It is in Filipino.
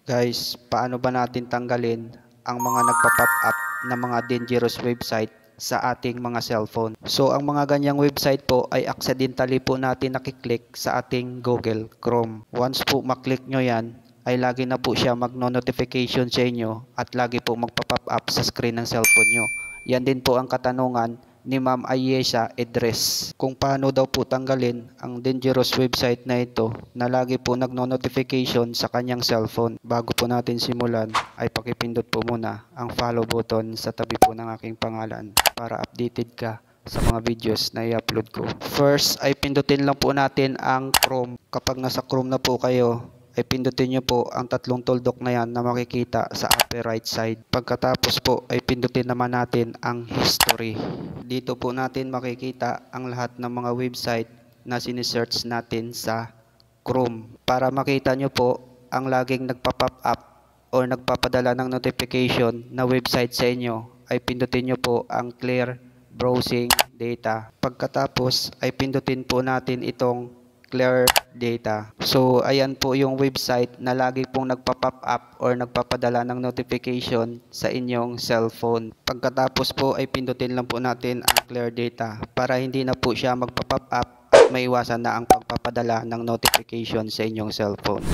Guys, paano ba natin tanggalin ang mga nagpa-pop up na mga dangerous website sa ating mga cellphone? So ang mga ganyang website po ay accidentally po natin nakiklik sa ating Google Chrome. Once po maklik nyo yan, ay lagi na po siya magno-notification sa inyo at lagi po magpa-pop up sa screen ng cellphone nyo. Yan din po ang katanungan ni Ma'am Ayesha Edres kung paano daw po tanggalin ang dangerous website na ito na lagi po nagno-notification sa kanyang cellphone. Bago po natin simulan ay pakipindot po muna ang follow button sa tabi po ng aking pangalan para updated ka sa mga videos na i-upload ko. First ay pindutin lang po natin ang Chrome. Kapag nasa Chrome na po kayo, ay pindutin nyo po ang tatlong tuldok na yan na makikita sa upper right side. Pagkatapos po ay pindutin naman natin ang history. Dito po natin makikita ang lahat ng mga website na sinesearch natin sa Chrome. Para makita nyo po ang laging nagpa-pop up o nagpapadala ng notification na website sa inyo, ay pindutin nyo po ang clear browsing data. Pagkatapos ay pindutin po natin itong clear data. So ayan po yung website na lagi pong nagpa-pop up or nagpapadala ng notification sa inyong cellphone. Pagkatapos po ay pindutin lang po natin ang clear data para hindi na po siya magpa-pop up at maiwasan na ang pagpapadala ng notification sa inyong cellphone.